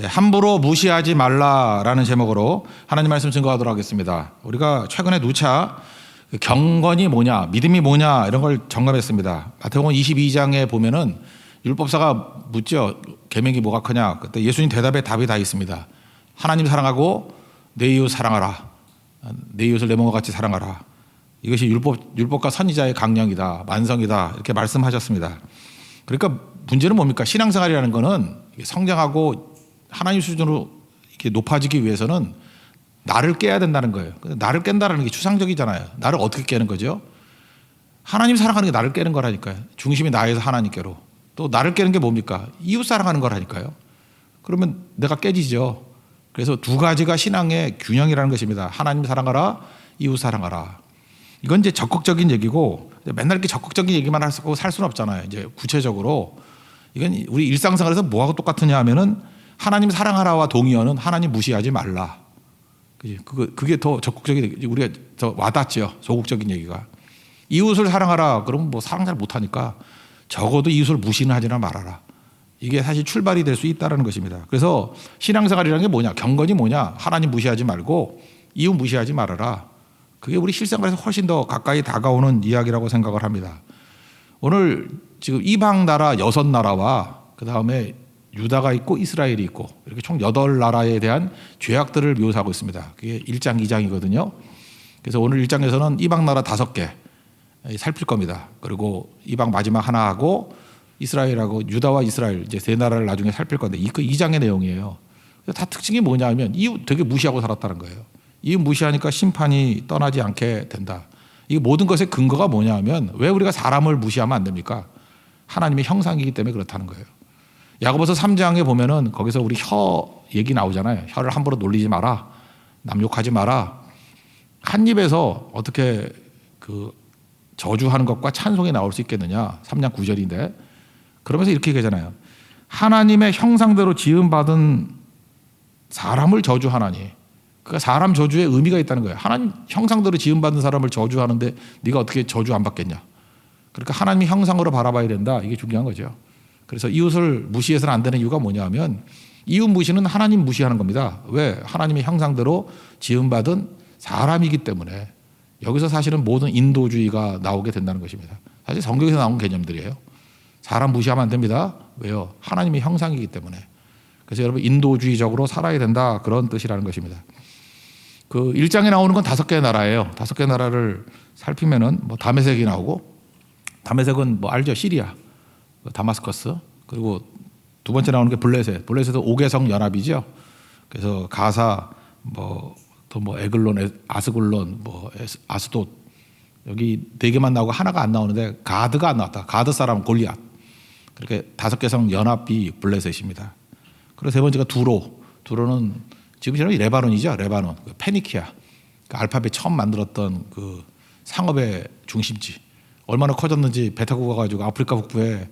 함부로 무시하지 말라라는 제목으로 하나님 말씀 증거하도록 하겠습니다. 우리가 최근에 누차 경건이 뭐냐, 믿음이 뭐냐 이런 걸 점검했습니다. 마태복음 22장에 보면은 율법사가 묻죠. 계명이 뭐가 크냐. 그때 예수님 대답에 답이 다 있습니다. 하나님 사랑하고 내 이웃 사랑하라. 내 이웃을 내 몸과 같이 사랑하라. 이것이 율법과 선지자의 강령이다, 만성이다 이렇게 말씀하셨습니다. 그러니까 문제는 뭡니까? 신앙생활이라는 거는 성장하고 하나님 수준으로 이렇게 높아지기 위해서는 나를 깨야 된다는 거예요. 나를 깬다는 게 추상적이잖아요. 나를 어떻게 깨는 거죠? 하나님 사랑하는 게 나를 깨는 거라니까요. 중심이 나에서 하나님께로. 또 나를 깨는 게 뭡니까? 이웃 사랑하는 거라니까요. 그러면 내가 깨지죠. 그래서 두 가지가 신앙의 균형이라는 것입니다. 하나님 사랑하라, 이웃 사랑하라. 이건 이제 적극적인 얘기고 맨날 이렇게 적극적인 얘기만 하고 살 수는 없잖아요. 이제 구체적으로 이건 우리 일상생활에서 뭐하고 똑같으냐 하면은 하나님 사랑하라와 동의어는 하나님 무시하지 말라. 그게 더 적극적인, 우리가 더 와닿죠. 소극적인 얘기가. 이웃을 사랑하라. 그러면 뭐 사랑 잘 못하니까 적어도 이웃을 무시는 하지나 말아라. 이게 사실 출발이 될 수 있다는 것입니다. 그래서 신앙생활이라는 게 뭐냐? 경건이 뭐냐? 하나님 무시하지 말고 이웃 무시하지 말아라. 그게 우리 실생활에서 훨씬 더 가까이 다가오는 이야기라고 생각을 합니다. 오늘 지금 이방 나라 6나라와 그 다음에 유다가 있고 이스라엘이 있고 이렇게 총 8나라에 대한 죄악들을 묘사하고 있습니다. 그게 1장, 2장이거든요. 그래서 오늘 1장에서는 이방 나라 5개 살필 겁니다. 그리고 이방 마지막 하나 하고 이스라엘하고 유다와 이스라엘 이제 3나라를 나중에 살필 건데 그 2장의 내용이에요. 다 특징이 뭐냐 하면 이웃 되게 무시하고 살았다는 거예요. 이웃 무시하니까 심판이 떠나지 않게 된다. 이 모든 것의 근거가 뭐냐 하면 왜 우리가 사람을 무시하면 안 됩니까? 하나님의 형상이기 때문에 그렇다는 거예요. 야고보서 3장에 보면은 거기서 우리 혀 얘기 나오잖아요. 혀를 함부로 놀리지 마라. 남욕하지 마라. 한 입에서 어떻게 그 저주하는 것과 찬송이 나올 수 있겠느냐. 3장 9절인데 그러면서 이렇게 얘기하잖아요. 하나님의 형상대로 지음받은 사람을 저주하나니. 그러니까 사람 저주에 의미가 있다는 거예요. 하나님 형상대로 지음받은 사람을 저주하는데 네가 어떻게 저주 안 받겠냐. 그러니까 하나님의 형상으로 바라봐야 된다. 이게 중요한 거죠. 그래서 이웃을 무시해서는 안 되는 이유가 뭐냐 하면 이웃 무시는 하나님 무시하는 겁니다. 왜? 하나님의 형상대로 지음받은 사람이기 때문에 여기서 사실은 모든 인도주의가 나오게 된다는 것입니다. 사실 성경에서 나온 개념들이에요. 사람 무시하면 안 됩니다. 왜요? 하나님의 형상이기 때문에. 그래서 여러분 인도주의적으로 살아야 된다. 그런 뜻이라는 것입니다. 그 1장에 나오는 건 5개의 나라예요. 5개의 나라를 살피면은 뭐 다메섹이 나오고 다메섹은 뭐 알죠? 시리아. 다마스커스. 그리고 두 번째 나오는 게 블레셋. 블레셋은 5개성 연합이죠. 그래서 가사 또 에글론, 아스글론, 아스돗 여기 4개만 나오고 하나가 안 나오는데 가드가 안 나왔다. 가드 사람 골리앗. 그렇게 5개성 연합이 블레셋입니다. 그리고 세 번째가 두로. 두로는 지금 레바논이죠. 레바논. 페니키아. 그 알파벳 처음 만들었던 그 상업의 중심지. 얼마나 커졌는지 배 타고 가가지고 아프리카 북부에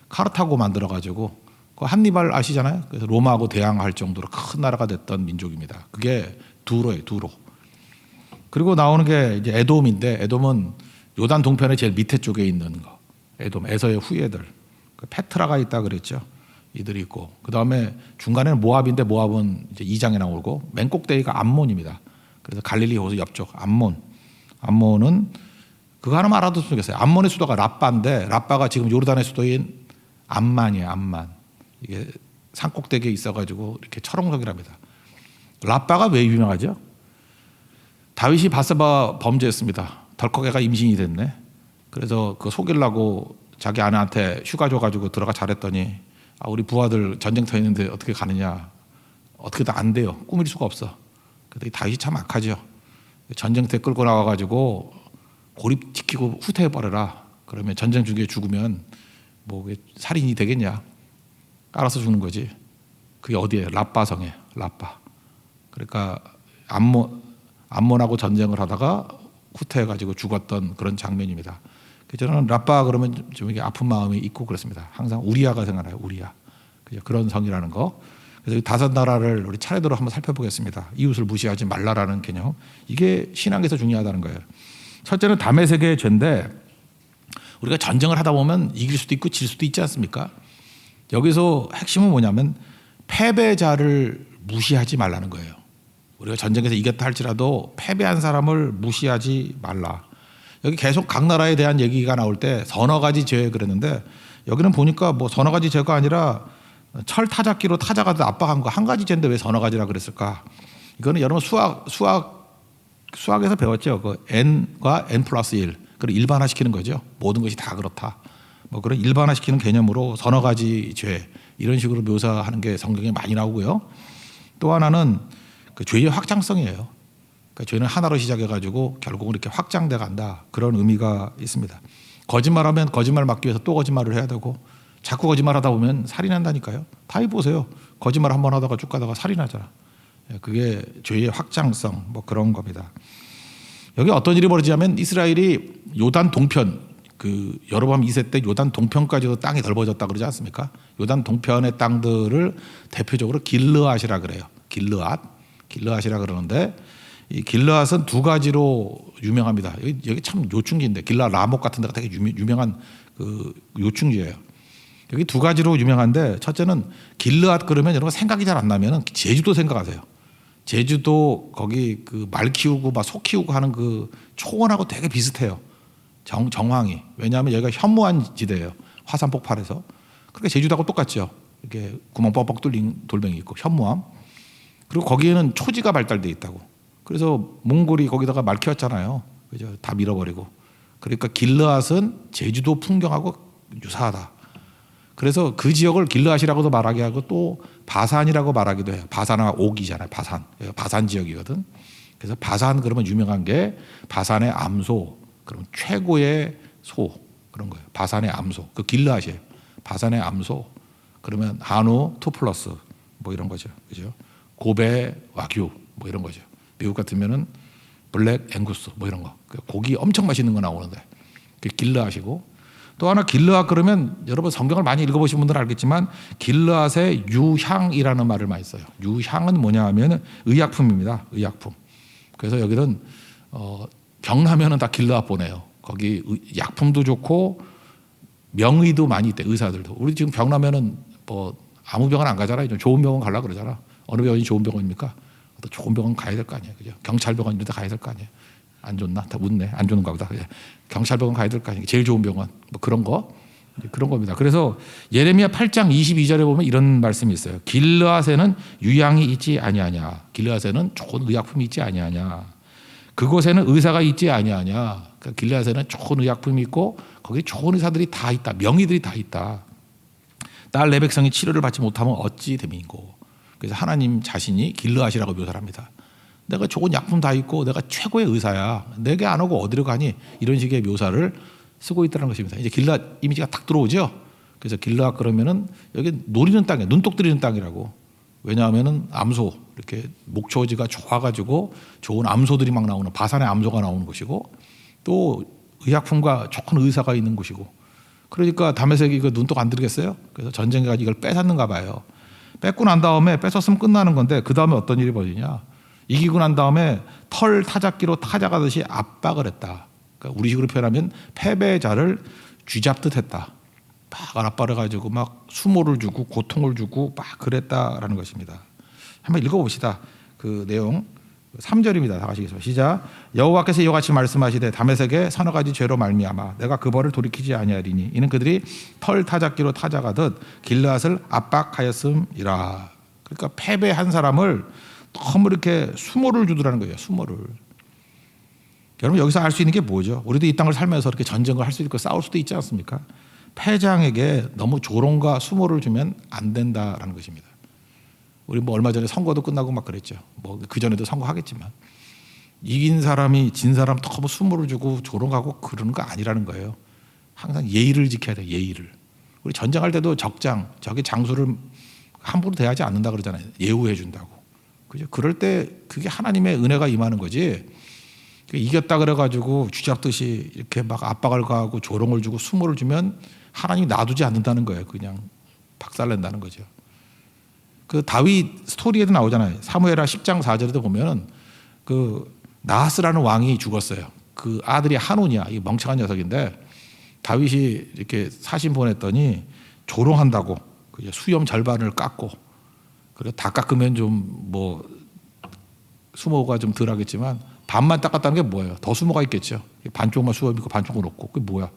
카르타고 만들어가지고 그 한니발 아시잖아요. 그래서 로마하고 대항할 정도로 큰 나라가 됐던 민족입니다. 그게 두로예요. 두로. 그리고 나오는 게 이제 에돔인데 에돔은 요단 동편의 제일 밑에 쪽에 있는 거. 에돔, 에서의 후예들. 페트라가 있다 그랬죠. 이들이 있고 그 다음에 중간에는 모압인데 모압은 이제 2장에 나오고 맨 꼭대기가 암몬입니다. 그래서 갈릴리 호수 옆쪽 암몬. 암몬은 그거 하나만 알아뒀으면 좋겠어요. 암몬의 수도가 라빠인데 라빠가 지금 요르단의 수도인 암만이에요. 암만. 이게 산 꼭대기에 있어가지고 이렇게 철옹성이랍니다. 라빠가 왜 유명하죠? 다윗이 바세바 범죄했습니다. 덜컥애가 임신이 됐네. 그래서 그 속이려고 자기 아내한테 휴가 줘가지고 들어가 잘했더니 우리 부하들 전쟁터 있는데 어떻게 가느냐. 어떻게든 안 돼요. 꾸밀 수가 없어. 그런데 다윗이 참 악하죠. 전쟁터에 끌고 나와가지고 고립 지키고 후퇴해버려라. 그러면 전쟁 중에 죽으면 뭐 살인이 되겠냐. 알아서 죽는 거지. 그게 어디에? 라빠성에. 라빠. 그러니까 암몬하고 전쟁을 하다가 후퇴해가지고 죽었던 그런 장면입니다. 저는 라빠 그러면 좀 이게 아픈 마음이 있고 그렇습니다. 항상 우리아가 생각나요. 우리아. 그런 성이라는 거. 그래서 이 5나라를 우리 차례대로 한번 살펴보겠습니다. 이웃을 무시하지 말라라는 개념. 이게 신앙에서 중요하다는 거예요. 첫째는 다메섹의 죄인데 우리가 전쟁을 하다 보면 이길 수도 있고 질 수도 있지 않습니까? 여기서 핵심은 뭐냐면 패배자를 무시하지 말라는 거예요. 우리가 전쟁에서 이겼다 할지라도 패배한 사람을 무시하지 말라. 여기 계속 각 나라에 대한 얘기가 나올 때 서너 가지 죄 그랬는데 여기는 보니까 뭐 서너 가지 죄가 아니라 철 타작기로 타작하듯 압박한 거 한 가지 죄인데 왜 서너 가지라 그랬을까? 이거는 여러분 수학에서 배웠죠. 그 n과 n 플러스 1. 그걸 일반화시키는 거죠. 모든 것이 다 그렇다. 뭐 그런 일반화시키는 개념으로 서너 가지 죄 이런 식으로 묘사하는 게 성경에 많이 나오고요. 또 하나는 그 죄의 확장성이에요. 그러니까 죄는 하나로 시작해가지고 결국은 이렇게 확장돼 간다. 그런 의미가 있습니다. 거짓말하면 거짓말 막기 위해서 또 거짓말을 해야 되고 자꾸 거짓말하다 보면 살이 난다니까요. 다 해보세요. 거짓말 한번 하다가 쭉 가다가 살이 나잖아. 그게 죄의 확장성 뭐 그런 겁니다. 여기 어떤 일이 벌어지냐면 이스라엘이 요단 동편 그 여로보암 2세 때 요단 동편까지도 땅이 넓어졌다 그러지 않습니까? 요단 동편의 땅들을 대표적으로 길르앗이라 그래요. 길르앗이라 그러는데 이 길르앗은 두 가지로 유명합니다. 여기 참 요충지인데 길르앗 라목 같은 데가 되게 유명한 그 요충지예요. 여기 두 가지로 유명한데 첫째는 길르앗 그러면 여러분 생각이 잘 안 나면은 제주도 생각하세요. 제주도 거기 그 말 키우고 막 소 키우고 하는 그 초원하고 되게 비슷해요. 정황이. 왜냐하면 여기가 현무암 지대예요. 화산 폭발해서. 그러니까 제주도하고 똑같죠. 이렇게 구멍 뻑뻑 뚫린 돌멩이 있고 현무암. 그리고 거기에는 초지가 발달돼 있다고. 그래서 몽골이 거기다가 말 키웠잖아요. 그죠? 다 밀어버리고. 그러니까 길르앗은 제주도 풍경하고 유사하다. 그래서 그 지역을 길르앗이라고도 말하게 하고 또 바산이라고 말하기도 해요. 바산과 옥이잖아요. 바산 지역이거든. 그래서 바산 그러면 유명한 게 바산의 암소, 그럼 최고의 소 그런 거예요. 바산의 암소, 그 길르앗이에요. 바산의 암소. 그러면 한우 2플러스 뭐 이런 거죠. 그죠? 고베 와규 뭐 이런 거죠. 미국 같으면은 블랙 앵구스 뭐 이런 거. 고기 엄청 맛있는 거 나오는데 그게 길르앗이고. 또 하나 길르앗 그러면 여러분 성경을 많이 읽어보신 분들은 알겠지만 길르앗의 유향이라는 말을 많이 써요. 유향은 뭐냐 하면 의약품입니다. 의약품. 그래서 여기는 병 나면은 다 길르앗 보내요. 거기 약품도 좋고 명의도 많이 있대. 의사들도. 우리 지금 병 나면은 뭐 아무 병원 안 가잖아요. 좀 좋은 병원 가려고 그러잖아. 어느 병원이 좋은 병원입니까? 또 좋은 병원 가야 될 거 아니에요. 그죠? 경찰병원 이런 데 가야 될 거 아니에요. 안 좋나? 다 웃네. 안 좋은가 보다. 경찰병원 가야 될 거 아니에요. 제일 좋은 병원. 뭐 그런 거. 그런 겁니다. 그래서 예레미야 8장 22절에 보면 이런 말씀이 있어요. 길르앗에는 유향이 있지 아니하냐. 길르앗에는 좋은 의약품이 있지 아니하냐. 그곳에는 의사가 있지 아니하냐. 그러니까 길르앗에는 좋은 의약품이 있고 거기 좋은 의사들이 다 있다. 명의들이 다 있다. 딸 내 백성이 치료를 받지 못하면 어찌 됨이고. 그래서 하나님 자신이 길르앗이라고 묘사를 합니다. 내가 좋은 약품 다 있고 내가 최고의 의사야. 내게 안 오고 어디로 가니? 이런 식의 묘사를 쓰고 있다는 것입니다. 이제 길르앗 이미지가 딱 들어오죠. 그래서 길르앗 그러면은 여기 노리는 땅이에요. 눈독 들이는 땅이라고. 왜냐하면은 암소 이렇게 목초지가 좋아가지고 좋은 암소들이 막 나오는 바산의 암소가 나오는 곳이고 또 의약품과 좋은 의사가 있는 곳이고. 그러니까 다메섹이 그 눈독 안 들겠어요? 그래서 전쟁가 이걸 뺏었는가 봐요. 뺏고 난 다음에 뺏었으면 끝나는 건데 그 다음에 어떤 일이 벌어지냐? 이기고 난 다음에 털 타작기로 타작하듯이 압박을 했다. 그러니까 우리식으로 표현하면 패배자를 쥐잡듯 했다. 막 압박을 가지고 막 수모를 주고 고통을 주고 막 그랬다라는 것입니다. 한번 읽어봅시다. 그 내용 3절입니다. 다 가시겠습니다. 시작. 여호와께서 이와 같이 말씀하시되 다메섹에 서너 가지 죄로 말미암아 내가 그 벌을 돌이키지 아니하리니 이는 그들이 털 타작기로 타작하듯 길르앗을 압박하였음이라. 그러니까 패배한 사람을 너무 이렇게 수모를 주더라는 거예요. 수모를. 여러분 여기서 알 수 있는 게 뭐죠? 우리도 이 땅을 살면서 이렇게 전쟁을 할 수 있고 싸울 수도 있지 않습니까? 패장에게 너무 조롱과 수모를 주면 안 된다라는 것입니다. 우리 뭐 얼마 전에 선거도 끝나고 막 그랬죠. 뭐 그 전에도 선거하겠지만 이긴 사람이 진 사람 너무 수모를 주고 조롱하고 그러는 거 아니라는 거예요. 항상 예의를 지켜야 돼. 예의를. 우리 전쟁할 때도 적의 장수를 함부로 대하지 않는다 그러잖아요. 예우해 준다고. 그죠? 그럴 때 그게 하나님의 은혜가 임하는 거지. 이겼다 그래가지고 쥐잡듯이 이렇게 막 압박을 가하고 조롱을 주고 수모를 주면 하나님이 놔두지 않는다는 거예요. 그냥 박살낸다는 거죠. 그 다윗 스토리에도 나오잖아요. 사무엘하 10장 4절에도 보면은 그 나하스라는 왕이 죽었어요. 그 아들이 한온이야. 이 멍청한 녀석인데 다윗이 이렇게 사신 보냈더니 조롱한다고 수염 절반을 깎고 그리고 다 깎으면 좀 뭐 수모가 좀 덜하겠지만 반만 닦았다는 게 뭐예요? 더 수모가 있겠죠. 반쪽만 수염 있고 반쪽은 없고 그게 뭐야?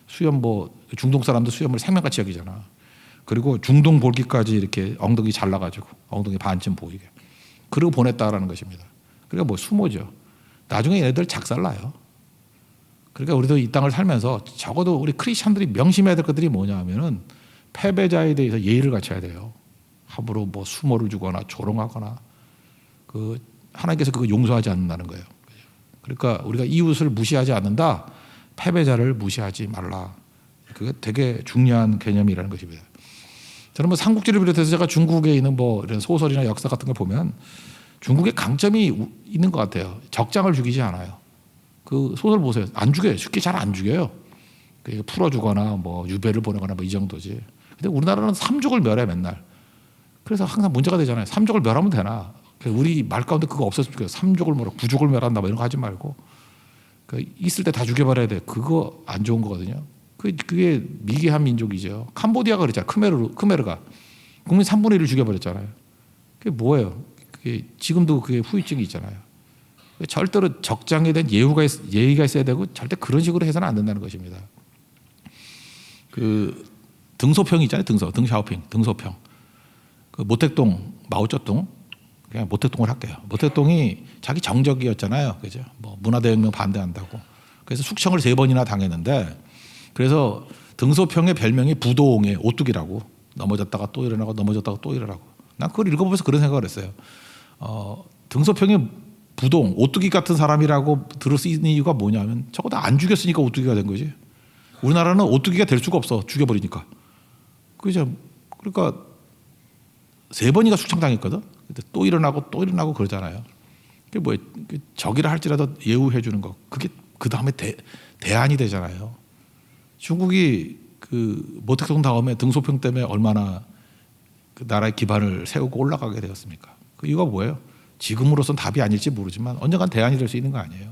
수염 뭐 중동 사람도 수염을 생명같이 여기잖아. 그리고 중동 볼기까지 이렇게 엉덩이 잘라가지고 엉덩이 반쯤 보이게 그리고 보냈다라는 것입니다. 그러니까 뭐 수모죠. 나중에 얘네들 작살나요. 그러니까 우리도 이 땅을 살면서 적어도 우리 크리스천들이 명심해야 될 것들이 뭐냐 하면은 패배자에 대해서 예의를 갖춰야 돼요. 함부로 뭐 수모를 주거나 조롱하거나 그 하나님께서 그거 용서하지 않는다는 거예요. 그러니까 우리가 이웃을 무시하지 않는다. 패배자를 무시하지 말라. 그게 되게 중요한 개념이라는 것입니다. 저는 뭐 삼국지를 비롯해서 제가 중국에 있는 뭐 이런 소설이나 역사 같은 걸 보면 중국의 강점이 있는 것 같아요. 적장을 죽이지 않아요. 그 소설 보세요. 안 죽여요. 쉽게 잘 안 죽여요. 풀어주거나 뭐 유배를 보내거나 뭐 이 정도지. 근데 우리나라는 삼족을 멸해 맨날. 그래서 항상 문제가 되잖아요. 삼족을 멸하면 되나? 우리 말 가운데 그거 없었으면 좋겠어요. 삼족을 멸하고 구족을 멸한다 뭐 이런 거 하지 말고 있을 때 다 죽여버려야 돼. 그거 안 좋은 거거든요. 그게 미개한 민족이죠. 캄보디아가 그랬잖아요. 크메르가 국민 3분의 1을 죽여버렸잖아요. 그게 뭐예요? 그게 지금도 그게 후유증이 있잖아요. 절대로 적장에 대한 예의가 있어야 되고 절대 그런 식으로 해서는 안 된다는 것입니다. 그 등소평이 있잖아요. 등샤오핑, 등소평. 그 모택동, 마오쩌둥, 그냥 모택동을 할게요. 모택동이 자기 정적이었잖아요. 그죠? 뭐 문화대혁명 반대한다고. 그래서 숙청을 3번이나 당했는데 그래서 등소평의 별명이 부도옹의 오뚜기라고 넘어졌다가 또 일어나고 넘어졌다가 또 일어나고 난 그걸 읽어보면서 그런 생각을 했어요. 등소평의 부동, 오뚜기 같은 사람이라고 들을 수 있는 이유가 뭐냐면 적어도 안 죽였으니까 오뚜기가 된 거지. 우리나라는 오뚜기가 될 수가 없어. 죽여버리니까. 그죠? 그러니까 3번이가 숙청당했거든. 근데 또 일어나고 또 일어나고 그러잖아요. 그게 뭐 적이라 할지라도 예우해 주는 거. 그게 그 다음에 대안이 되잖아요. 중국이 그 모택동 다음에 등소평 때문에 얼마나 그 나라의 기반을 세우고 올라가게 되었습니까? 그 이유가 뭐예요? 지금으로선 답이 아닐지 모르지만 언젠간 대안이 될 수 있는 거 아니에요.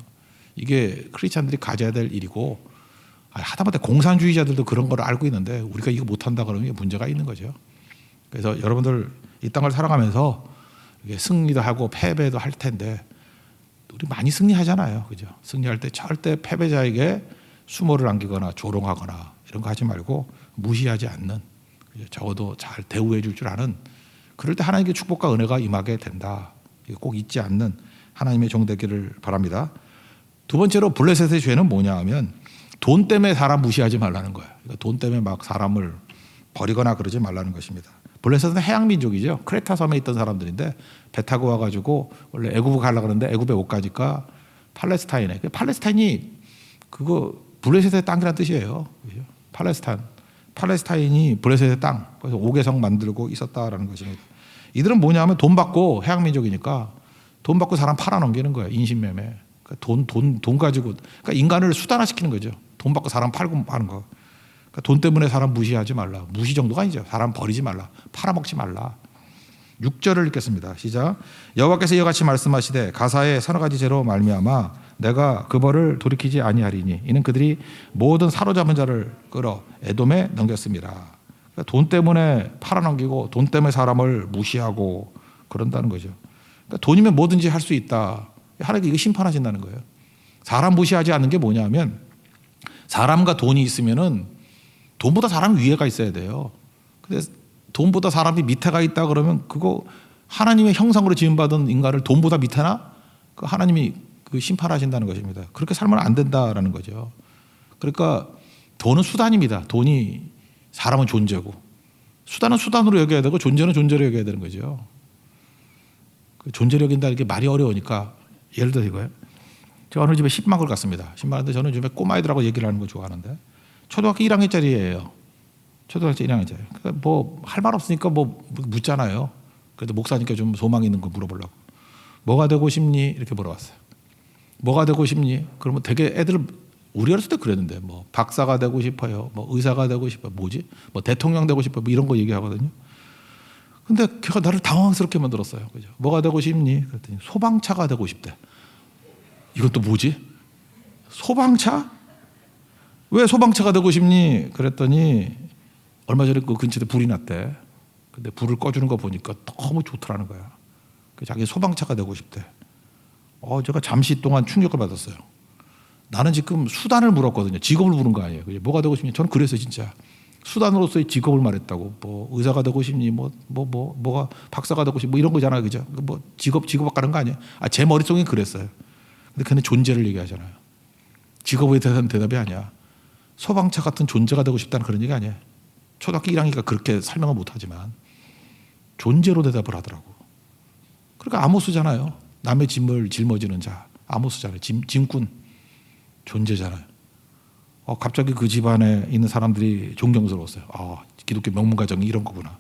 이게 크리스찬들이 가져야 될 일이고 하다못해 공산주의자들도 그런 걸 알고 있는데 우리가 이거 못한다 그러면 문제가 있는 거죠. 그래서 여러분들 이 땅을 살아가면서 이게 승리도 하고 패배도 할 텐데 우리 많이 승리하잖아요. 그죠? 승리할 때 절대 패배자에게 수모를 안기거나 조롱하거나 이런 거 하지 말고 무시하지 않는 적어도 잘 대우해 줄 줄 아는 그럴 때 하나님의 축복과 은혜가 임하게 된다. 꼭 잊지 않는 하나님의 종 되기를 바랍니다. 두 번째로 블레셋의 죄는 뭐냐 하면 돈 때문에 사람 무시하지 말라는 거예요. 그러니까 돈 때문에 막 사람을 버리거나 그러지 말라는 것입니다. 블레셋은 해양 민족이죠. 크레타 섬에 있던 사람들인데 배 타고 와가지고 원래 애굽을 가려고 하는데 애굽에 못 가니까 팔레스타인에. 팔레스타인이 그거 블레셋의 땅이라는 뜻이에요. 그죠? 팔레스타인이 블레셋의 땅. 그래서 5개성 만들고 있었다라는 것입니다. 이들은 뭐냐 하면 돈 받고 해양 민족이니까 돈 받고 사람 팔아넘기는 거예요. 인신매매. 그러니까 돈 가지고 그러니까 인간을 수단화시키는 거죠. 돈 받고 사람 팔고 하는 거. 그러니까 돈 때문에 사람 무시하지 말라. 무시 정도가 아니죠. 사람 버리지 말라. 팔아먹지 말라. 6절을 읽겠습니다. 시작. 여호와께서 이와 같이 말씀하시되 가사의 서너 가지 죄로 말미암아 내가 그 벌을 돌이키지 아니하리니 이는 그들이 모든 사로잡은 자를 끌어 에돔에 넘겼습니다. 그러니까 돈 때문에 팔아넘기고 돈 때문에 사람을 무시하고 그런다는 거죠. 그러니까 돈이면 뭐든지 할 수 있다. 하나님께 이거 심판하신다는 거예요. 사람 무시하지 않는 게 뭐냐면 사람과 돈이 있으면은 돈보다 사람 위에가 있어야 돼요. 근데 돈보다 사람이 밑에가 있다 그러면 그거 하나님의 형상으로 지음받은 인간을 돈보다 밑에나 그 하나님이 그 심판하신다는 것입니다. 그렇게 살면 안 된다라는 거죠. 그러니까 돈은 수단입니다. 돈이 사람은 존재고 수단은 수단으로 여겨야 되고 존재는 존재로 여겨야 되는 거죠. 그 존재로 여긴다는 게 말이 어려우니까 예를 들어 이거예요. 제가 어느 집에 10막을 갔습니다. 10막인데 저는 요즘에 꼬마애들하고 얘기를 하는 거 좋아하는데 초등학교 1학년짜리예요. 초등학교 1학년짜리. 그러니까 뭐 할 말 없으니까 뭐 묻잖아요. 그래도 목사니까 좀 소망 있는 거 물어보려고. 뭐가 되고 싶니? 이렇게 물어봤어요. 뭐가 되고 싶니? 그러면 되게 애들 우리 어렸을 때 그랬는데 뭐 박사가 되고 싶어요. 뭐 의사가 되고 싶어요. 뭐지? 뭐 대통령 되고 싶어요. 뭐 이런 거 얘기하거든요. 근데 걔가 나를 당황스럽게 만들었어요. 그죠? 뭐가 되고 싶니? 그랬더니 소방차가 되고 싶대. 이건 또 뭐지? 소방차? 왜 소방차가 되고 싶니? 그랬더니 얼마 전에 그 근처에 불이 났대. 근데 불을 꺼주는 거 보니까 너무 좋더라는 거야. 자기 소방차가 되고 싶대. 제가 잠시 동안 충격을 받았어요. 나는 지금 수단을 물었거든요. 직업을 물은 거 아니에요. 뭐가 되고 싶냐? 저는 그랬어요, 진짜. 수단으로서의 직업을 말했다고. 뭐 의사가 되고 싶니? 뭐가 박사가 되고 싶니? 뭐 이런 거잖아요, 그죠? 뭐 직업 가는 거 아니에요? 제 머릿속엔 그랬어요. 근데 걔는 존재를 얘기하잖아요. 직업에 대한 대답이 아니야. 소방차 같은 존재가 되고 싶다는 그런 얘기 아니에요. 초등학교 1학년이니까 그렇게 설명을 못하지만 존재로 대답을 하더라고. 그러니까 아모스잖아요. 남의 짐을 짊어지는 자. 아모스잖아요. 짐꾼. 존재잖아요. 갑자기 그 집안에 있는 사람들이 존경스러웠어요. 기독교 명문 가정이 이런 거구나.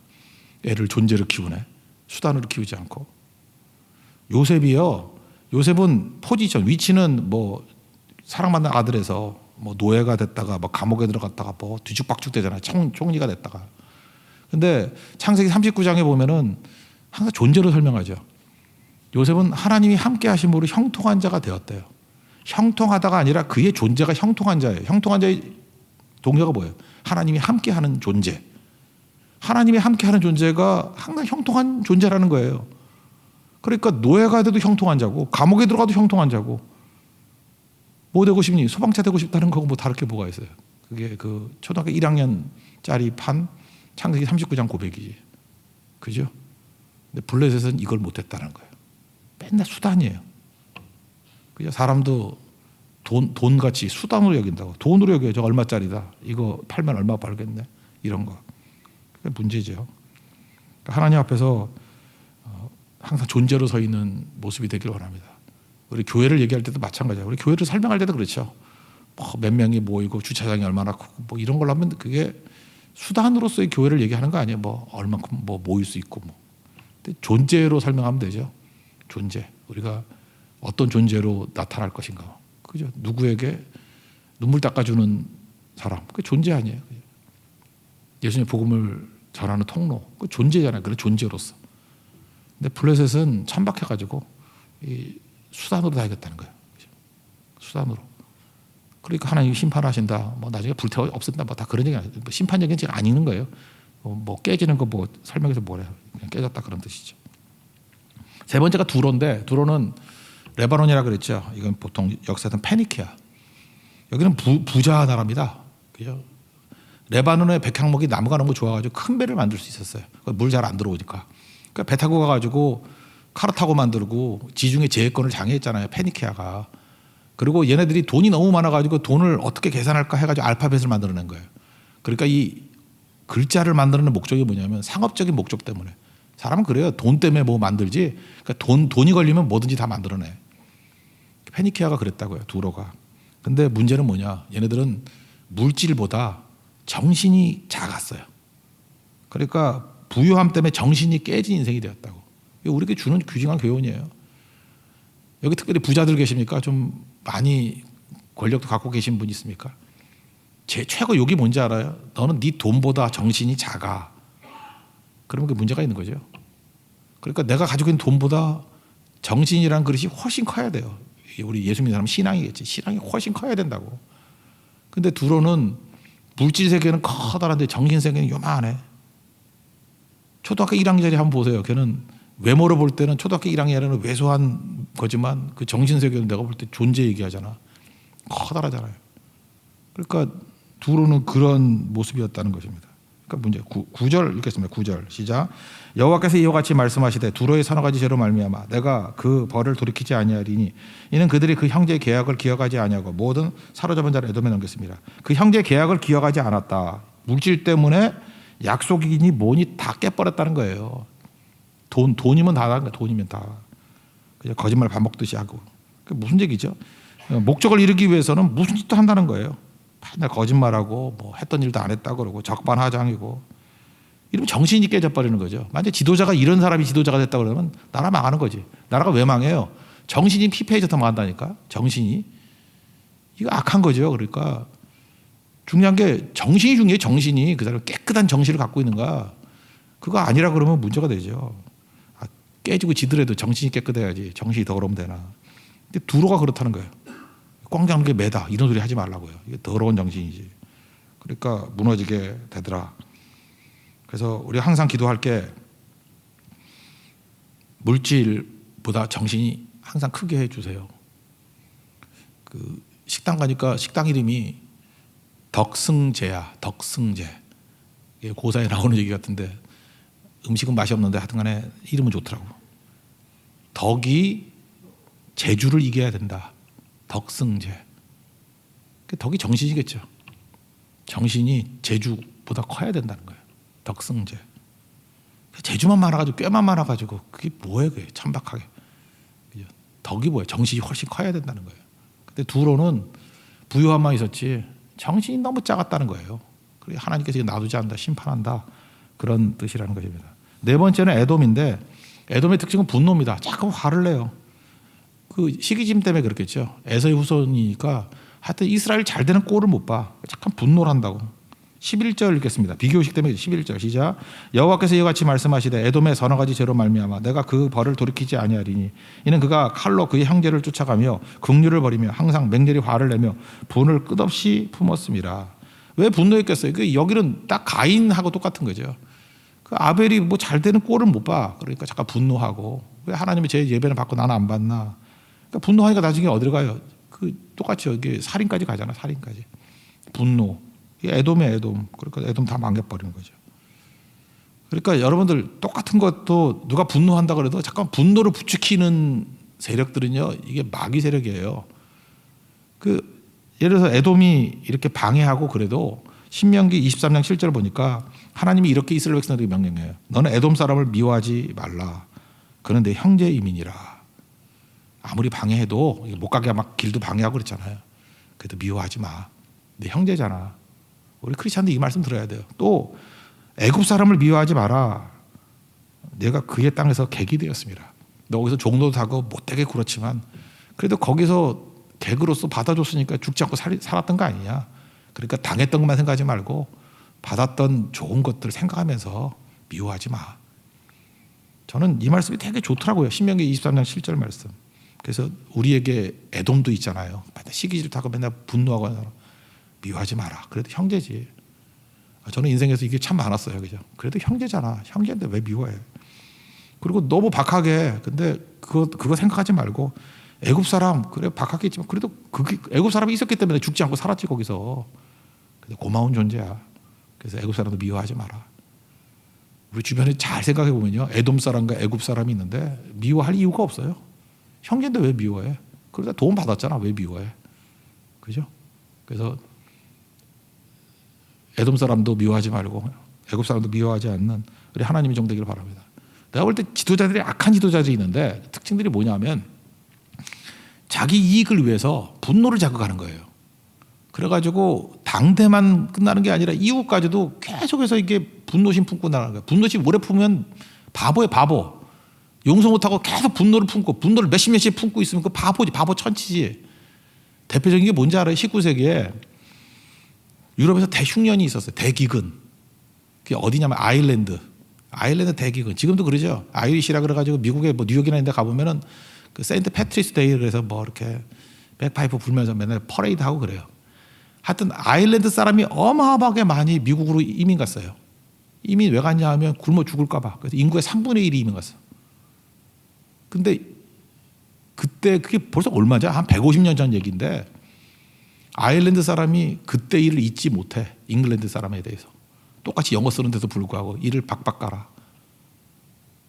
애를 존재로 키우네. 수단으로 키우지 않고. 요셉이요. 요셉은 포지션, 위치는 뭐 사랑받는 아들에서 뭐 노예가 됐다가 뭐 감옥에 들어갔다가 뭐 뒤죽박죽 되잖아요. 총리가 됐다가. 근데 창세기 39장에 보면은 항상 존재로 설명하죠. 요셉은 하나님이 함께 하심으로 형통한 자가 되었대요. 형통하다가 아니라 그의 존재가 형통한 자예요. 형통한 자의 동료가 뭐예요? 하나님이 함께하는 존재. 하나님이 함께하는 존재가 항상 형통한 존재라는 거예요. 그러니까 노예가 돼도 형통한 자고 감옥에 들어가도 형통한 자고 뭐 되고 싶니? 소방차 되고 싶다는 거고 뭐 다를 게 뭐가 있어요. 그게 그 초등학교 1학년짜리 판 창세기 39장 고백이지. 그죠? 근데 블레셋은 이걸 못했다는 거예요. 맨날 수단이에요. 그죠? 사람도 돈같이 수단으로 여긴다고. 돈으로 여겨요. 저 얼마짜리다. 이거 팔면 얼마 벌겠네. 이런 거. 그게 문제죠. 그러니까 하나님 앞에서 항상 존재로 서 있는 모습이 되길 원합니다. 우리 교회를 얘기할 때도 마찬가지예요. 우리 교회를 설명할 때도 그렇죠. 몇 명이 모이고 주차장이 얼마나 크고 뭐 이런 걸 하면 그게 수단으로서의 교회를 얘기하는 거 아니에요. 뭐 얼만큼 뭐 모일 수 있고 뭐. 근데 존재로 설명하면 되죠. 존재. 우리가 어떤 존재로 나타날 것인가. 그죠? 누구에게 눈물 닦아주는 사람. 그 존재 아니에요. 예수님의 복음을 전하는 통로. 그 존재잖아요. 그런 존재로서. 근데 블레셋은 천박해가지고 이 수단으로 다니겠다는 거예요. 그죠? 수단으로. 그러니까 하나님이 심판하신다. 뭐 나중에 불태워 없앤다. 뭐 다 그런 얘기 아니에요. 뭐 심판 얘기는 지금 안 읽는 거예요. 뭐 깨지는 거 뭐 설명해서 뭐래요. 그냥 깨졌다 그런 뜻이죠. 세 번째가 두로인데 두로는 레바논이라 그랬죠. 이건 보통 역사에서는 페니키아. 여기는 부자 나라입니다. 그죠? 레바논의 백향목이 나무가 너무 좋아가지고 큰 배를 만들 수 있었어요. 물 잘 안 들어오니까. 그러니까 배 타고 가가지고 카르 타고 만들고 지중해 제해권을 장애했잖아요. 페니키아가. 그리고 얘네들이 돈이 너무 많아가지고 돈을 어떻게 계산할까 해가지고 알파벳을 만들어낸 거예요. 그러니까 이 글자를 만드는 목적이 뭐냐면 상업적인 목적 때문에. 사람은 그래요. 돈 때문에 뭐 만들지. 그러니까 돈이 걸리면 뭐든지 다 만들어내. 페니키아가 그랬다고요. 두로가. 근데 문제는 뭐냐. 얘네들은 물질보다 정신이 작았어요. 그러니까 부유함 때문에 정신이 깨진 인생이 되었다고. 우리에게 주는 귀중한 교훈이에요. 여기 특별히 부자들 계십니까? 좀 많이 권력도 갖고 계신 분 있습니까? 제 최고 욕이 뭔지 알아요? 너는 네 돈보다 정신이 작아. 그러면 그 문제가 있는 거죠. 그러니까 내가 가지고 있는 돈보다 정신이라는 그릇이 훨씬 커야 돼요. 우리 예수 믿는 사람은 신앙이겠지. 신앙이 훨씬 커야 된다고. 근데 두로는 물질 세계는 커다란데 정신 세계는 요만해. 초등학교 1학년짜리 한번 보세요. 걔는 외모로 볼 때는 초등학교 1학년에는 왜소한 거지만 그 정신 세계는 내가 볼 때 존재 얘기하잖아. 커다라잖아요. 그러니까 두로는 그런 모습이었다는 것입니다. 그러니까 문제 9절 읽겠습니다. 9절 시작. 여호와께서 이와 같이 말씀하시되 두로의 서너 가지 죄로 말미암아 내가 그 벌을 돌이키지 아니하리니 이는 그들이 그 형제의 계약을 기억하지 아니하고 모든 사로잡은 자를 에돔에 넘겼습니다. 그 형제의 계약을 기억하지 않았다. 물질 때문에 약속이니 뭐니 다 깨버렸다는 거예요. 돈이면 다라는 거예요. 돈이면 다. 그냥 거짓말 밥 먹듯이 하고. 그게 무슨 얘기죠? 목적을 이루기 위해서는 무슨 짓도 한다는 거예요. 맨날 거짓말하고 뭐 했던 일도 안 했다고 그러고 적반하장이고 이러면 정신이 깨져버리는 거죠. 만약에 지도자가 이런 사람이 지도자가 됐다고 그러면 나라 망하는 거지. 나라가 왜 망해요? 정신이 피폐해져서 망한다니까. 정신이. 이거 악한 거죠. 그러니까 중요한 게 정신이 중요해요. 정신이. 그 사람이 깨끗한 정신을 갖고 있는가. 그거 아니라 그러면 문제가 되죠. 깨지고 지더라도 정신이 깨끗해야지. 정신이 더러우면 되나. 근데 두로가 그렇다는 거예요. 꽝 잡는 게 매다. 이런 소리 하지 말라고요. 이게 더러운 정신이지. 그러니까 무너지게 되더라. 그래서 우리 항상 기도할 게 물질보다 정신이 항상 크게 해주세요. 그 식당 가니까 식당 이름이 덕승제야. 덕승제. 이게 고사에 나오는 얘기 같은데 음식은 맛이 없는데 하여튼간에 이름은 좋더라고. 덕이 제주를 이겨야 된다. 덕승제. 덕이 정신이겠죠. 정신이 제주보다 커야 된다는 거예요. 덕승제. 제주만 많아가지고 꾀만 많아가지고 그게 뭐예요? 그게 천박하게. 덕이 뭐예요? 정신이 훨씬 커야 된다는 거예요. 근데 두로는 부유함만 있었지 정신이 너무 작았다는 거예요. 그래서 하나님께서 놔두지 않는다, 심판한다, 그런 뜻이라는 것입니다. 네 번째는 에돔인데, 에돔의 특징은 분노입니다. 자꾸 화를 내요. 그 시기짐 때문에 그렇겠죠. 에서의 후손이니까 하여튼 이스라엘 잘 되는 꼴을 못 봐. 잠깐 분노를 한다고. 11절 읽겠습니다. 비교식 때문에 11절 시작. 여호와께서 이와 같이 말씀하시되 에돔의 서너 가지 죄로 말미암아 내가 그 벌을 돌이키지 아니하리니 이는 그가 칼로 그의 형제를 쫓아가며 긍휼을 버리며 항상 맹렬히 화를 내며 분을 끝없이 품었습니다. 왜 분노했겠어요? 그 여기는 딱 가인하고 똑같은 거죠. 그 아벨이 뭐 잘 되는 꼴을 못 봐. 그러니까 잠깐 분노하고 왜 하나님이 제 예배를 받고 나는 안 받나? 그러니까 분노하니까 나중에 어디로 가요? 그 똑같이 이게 살인까지 가잖아. 살인까지. 분노. 에돔이야, 에돔. 그러니까 에돔 다 망겨버리는 거죠. 그러니까 여러분들 똑같은 것도 누가 분노한다 그래도 잠깐 분노를 부추기는 세력들은요, 이게 마귀 세력이에요. 그 예를 들어서 에돔이 이렇게 방해하고 그래도 신명기 23장 7절 보니까 하나님이 이렇게 이스라엘 백성들에게 명령해요. 너는 에돔 사람을 미워하지 말라. 그는 내 형제이민이라. 아무리 방해해도 못 가게 막 길도 방해하고 그랬잖아요. 그래도 미워하지 마. 내 형제잖아. 우리 크리스찬도 이 말씀 들어야 돼요. 또 애굽 사람을 미워하지 마라. 내가 그의 땅에서 객이 되었습니다. 너 거기서 종로도 타고 못되게 굴었지만 그래도 거기서 객으로서 받아줬으니까 죽지 않고 살았던 거 아니냐. 그러니까 당했던 것만 생각하지 말고 받았던 좋은 것들을 생각하면서 미워하지 마. 저는 이 말씀이 되게 좋더라고요. 신명기 23장 7절 말씀. 그래서 우리에게 에돔도 있잖아요. 맨날 시기질 타고 맨날 분노하고 미워하지 마라. 그래도 형제지. 저는 인생에서 이게 참 많았어요. 그죠? 그래도 형제잖아. 형제인데 왜 미워해? 그리고 너무 박하게. 근데 그거 생각하지 말고 애굽 사람 그래 박하겠지만 그래도 그게 애굽 사람이 있었기 때문에 죽지 않고 살았지 거기서. 근데 고마운 존재야. 그래서 애굽 사람도 미워하지 마라. 우리 주변에 잘 생각해 보면요, 에돔 사람과 애굽 사람이 있는데 미워할 이유가 없어요. 형제인데 왜 미워해? 그러다 도움 받았잖아. 왜 미워해? 그죠? 그래서 에돔 사람도 미워하지 말고 애굽 사람도 미워하지 않는 우리 하나님이 정되기를 바랍니다. 내가 볼 때 지도자들이 악한 지도자들이 있는데 특징들이 뭐냐면 자기 이익을 위해서 분노를 자극하는 거예요. 그래가지고 당대만 끝나는 게 아니라 이후까지도 계속해서 이게 분노심 품고 나가는 거예요. 분노심 오래 품으면 바보예요, 바보. 용서 못하고 계속 분노를 품고 분노를 몇십 년씩 품고 있으면 그 바보지, 바보 천치지. 대표적인 게 뭔지 알아요? 19세기에 유럽에서 대흉년이 있었어요. 대기근. 그게 어디냐면 아일랜드 대기근. 지금도 그러죠. 아이리시라 그래가지고 미국에 뭐 뉴욕이나 이런 데 가보면은 그 세인트 패트리스 데이를 해서 뭐 이렇게 백파이프 불면서 맨날 퍼레이드 하고 그래요. 하여튼 아일랜드 사람이 어마어마하게 많이 미국으로 이민 갔어요. 이민 왜 갔냐 하면 굶어 죽을까 봐. 그래서 인구의 3분의 1이 이민 갔어. 근데 그때 그게 벌써 얼마죠? 한 150년 전 얘기인데 아일랜드 사람이 그때 일을 잊지 못해. 잉글랜드 사람에 대해서. 똑같이 영어 쓰는데도 불구하고 일을 박박 깔아.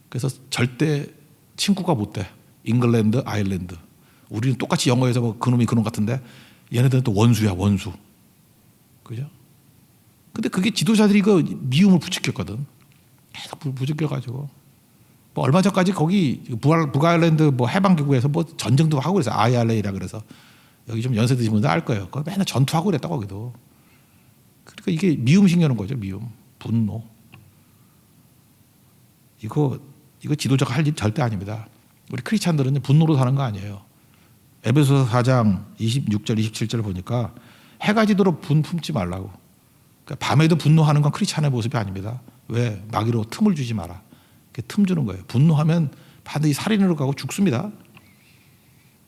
그래서 절대 친구가 못 돼. 잉글랜드, 아일랜드. 우리는 똑같이 영어에서 뭐 그놈이 그놈 같은데 얘네들은 또 원수야, 원수. 그죠? 근데 그게 지도자들이 그 미움을 부추겼거든. 계속 부추겨가지고. 뭐 얼마 전까지 거기 북아일랜드 뭐 해방기구에서 뭐 전쟁도 하고 그래서 IRA라 그래서 여기 좀 연세 드신 분들 알 거예요. 거기 맨날 전투하고 그랬다 거기도. 그러니까 이게 미움 생기는 거죠. 미움, 분노. 이거 지도자가 할 일 절대 아닙니다. 우리 크리스찬들은 분노로 사는 거 아니에요. 에베소서 4장 26절 27절 보니까 해가 지도록 분 품지 말라고. 그러니까 밤에도 분노하는 건 크리스찬의 모습이 아닙니다. 왜? 마귀로 틈을 주지 마라. 틈 주는 거예요. 분노하면 반드시 살인으로 가고 죽습니다.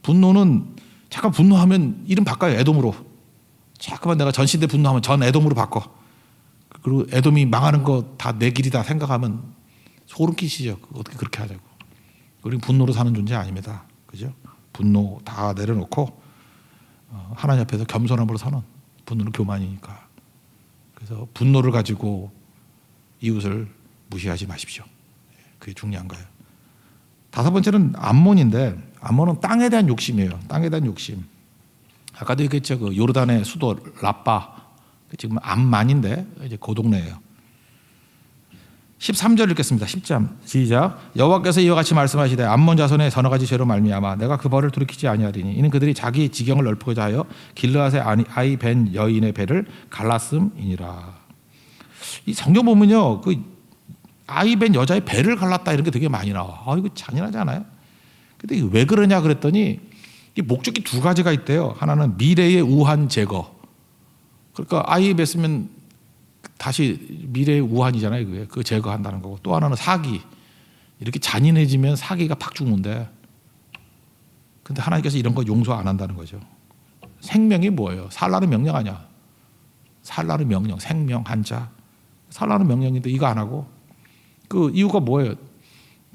분노는 잠깐 분노하면 이름 바꿔요. 에돔으로. 잠깐만 내가 전신대 분노하면 전 에돔으로 바꿔. 그리고 에돔이 망하는 거 다 내 길이다 생각하면 소름 끼치죠. 어떻게 그렇게 하자고. 우리는 분노로 사는 존재 아닙니다. 그죠? 분노 다 내려놓고 하나님 앞에서 겸손함으로 사는, 분노는 교만이니까. 그래서 분노를 가지고 이웃을 무시하지 마십시오. 그게 중요한 거예요. 다섯 번째는 암몬인데, 암몬은 땅에 대한 욕심이에요. 땅에 대한 욕심. 아까도 얘기했죠. 그 요르단의 수도 라빠, 지금 암만인데 이제 그 동네예요. 13절 읽겠습니다. 10장 시작. 여호와께서 이와 같이 말씀하시되 암몬 자손의 서너 가지 죄로 말미암아 내가 그 벌을 돌이키지 아니하리니 이는 그들이 자기 지경을 넓히고자 하여 길르앗의 아이 벤 여인의 배를 갈랐음이니라. 이 성경 보면요, 그 아이 벤 여자의 배를 갈랐다 이런 게 되게 많이 나와. 이거 잔인하지 않아요? 근데 왜 그러냐 그랬더니 이 목적이 두 가지가 있대요. 하나는 미래의 우한 제거. 그러니까 아이 뵀으면 다시 미래의 우한이잖아요. 그게 그 제거한다는 거고, 또 하나는 사기. 이렇게 잔인해지면 사기가 팍 죽는데, 근데 하나님께서 이런 거 용서 안 한다는 거죠. 생명이 뭐예요? 살라는 명령 아니야. 살라는 명령, 생명 한자. 살라는 명령인데 이거 안 하고, 그 이유가 뭐예요?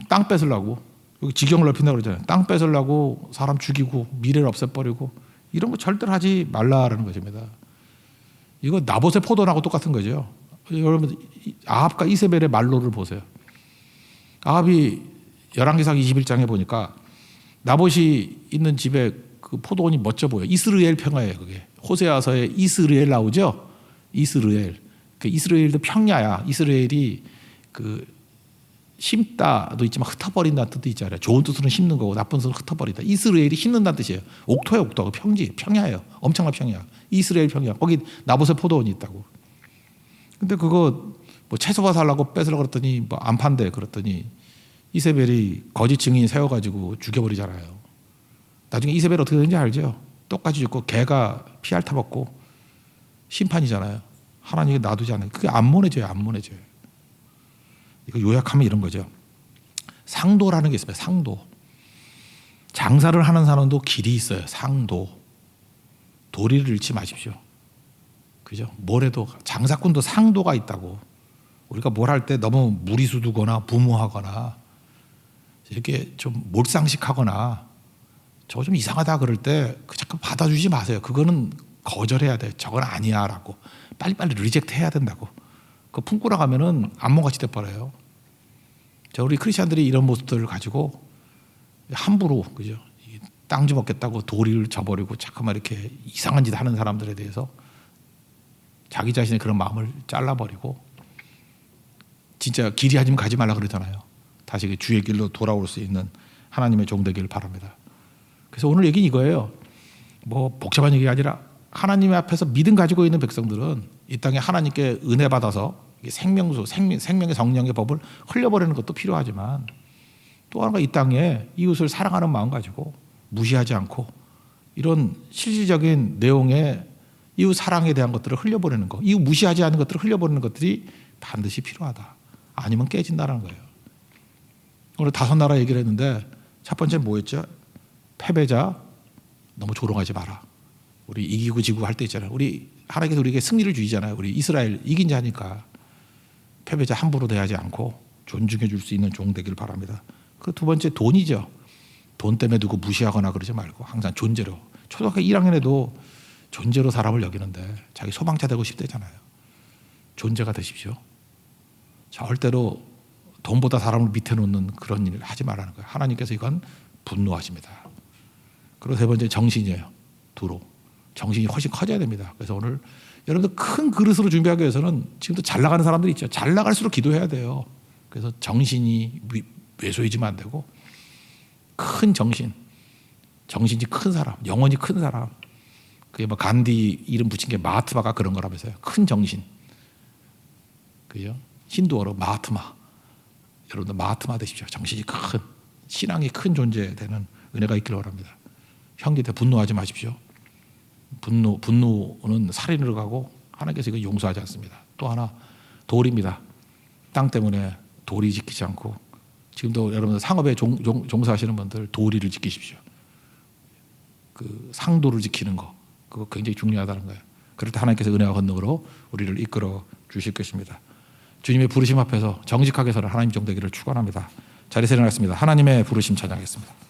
땅 뺏으려고. 여기 지경을 넓힌다고 그러잖아요. 땅 뺏으려고 사람 죽이고 미래를 없애버리고, 이런 거 절대로 하지 말라라는 것입니다. 이거 나봇의 포도나고 똑같은 거죠. 여러분 아합과 이세벨의 말로를 보세요. 아합이 열왕기상 21장에 보니까 나봇이 있는 집에 그 포도원이 멋져 보여. 이스라엘 평야예요. 그게 호세아서에 이스라엘 나오죠. 이스라엘. 그 이스라엘도 평야야. 이스라엘이 그 심다도 있지만 흩어버린다는 뜻도 있잖아요. 좋은 뜻으로는 심는 거고 나쁜 뜻으로는 흩어버린다. 이스라엘이 심는다는 뜻이에요. 옥토야 옥토. 평지 평야예요. 엄청난 평야. 이스라엘 평야. 거기 나봇의 포도원이 있다고. 근데 그거 뭐 채소가 살라고 뺏으려고 그랬더니 뭐 안 판대 그랬더니 이세벨이 거짓 증인 세워가지고 죽여버리잖아요. 나중에 이세벨 어떻게 되는지 알죠? 똑같이 죽고 개가 피 핥아먹고 심판이잖아요. 하나님이 놔두지 않아요. 그게 암몬의 죄예요. 암몬의 죄. 이거 요약하면 이런 거죠. 상도라는 게 있습니다. 상도. 장사를 하는 사람도 길이 있어요. 상도. 도리를 잃지 마십시오. 그죠? 뭐래도 장사꾼도 상도가 있다고. 우리가 뭘 할 때 너무 무리수 두거나 부무하거나 이렇게 좀 몰상식하거나 저거 좀 이상하다 그럴 때 그 잠깐 받아주지 마세요. 그거는 거절해야 돼. 저건 아니야라고 빨리빨리 리젝트 해야 된다고. 그 품고 나가면은 암몬같이 돼버려요. 우리 크리스천들이 이런 모습들을 가지고 함부로, 그죠? 땅 좀 얻겠다고 도리를 저버리고 잠깐만 이렇게 이상한 짓 하는 사람들에 대해서 자기 자신의 그런 마음을 잘라버리고, 진짜 길이 아니면 가지 말라 그러잖아요. 다시 그 주의 길로 돌아올 수 있는 하나님의 종 되기를 바랍니다. 그래서 오늘 얘기는 이거예요. 뭐 복잡한 얘기가 아니라 하나님의 앞에서 믿음 가지고 있는 백성들은 이 땅에 하나님께 은혜 받아서 생명수, 생명의 성령의 법을 흘려버리는 것도 필요하지만, 또 하나가 이 땅에 이웃을 사랑하는 마음 가지고 무시하지 않고 이런 실질적인 내용의 이웃 사랑에 대한 것들을 흘려버리는 것, 이웃 무시하지 않는 것들을 흘려버리는 것들이 반드시 필요하다. 아니면 깨진다는 거예요. 오늘 5나라 얘기를 했는데 첫 번째는 뭐였죠? 패배자 너무 조롱하지 마라. 우리 이기고 지고 할 때 있잖아요. 우리 하나님께서 우리에게 승리를 주시잖아요. 우리 이스라엘 이긴 자니까 패배자 함부로 대하지 않고 존중해 줄 수 있는 종 되기를 바랍니다. 그 두 번째 돈이죠. 돈 때문에 누구 무시하거나 그러지 말고 항상 존재로. 초등학교 1학년에도 존재로 사람을 여기는데 자기 소방차 되고 싶대잖아요. 존재가 되십시오. 절대로 돈보다 사람을 밑에 놓는 그런 일을 하지 말라는 거예요. 하나님께서 이건 분노하십니다. 그리고 세 번째 정신이에요. 두로. 정신이 훨씬 커져야 됩니다. 그래서 오늘 여러분들 큰 그릇으로 준비하기 위해서는 지금도 잘 나가는 사람들이 있죠. 잘 나갈수록 기도해야 돼요. 그래서 정신이 왜소해지면 안 되고 큰 정신이 큰 사람, 영혼이 큰 사람. 그게 뭐 간디 이름 붙인 게 마하트마가 그런 거라면서요. 큰 정신. 그죠? 힌두어로 마하트마. 여러분들 마하트마 되십시오. 정신이 큰, 신앙이 큰 존재 되는 은혜가 있기를 바랍니다. 형제들 분노하지 마십시오. 분노는 살인으로 가고 하나님께서 이거 용서하지 않습니다. 또 하나 도리입니다. 땅 때문에 도리 지키지 않고, 지금도 여러분들 상업에 종사하시는 분들 도리를 지키십시오. 그 상도를 지키는 거, 그거 굉장히 중요하다는 거예요. 그럴 때 하나님께서 은혜와 권능으로 우리를 이끌어 주실 것입니다. 주님의 부르심 앞에서 정직하게 서는 하나님 종 되기를 축원합니다. 자리에서 일어나겠습니다. 하나님의 부르심 찬양하겠습니다.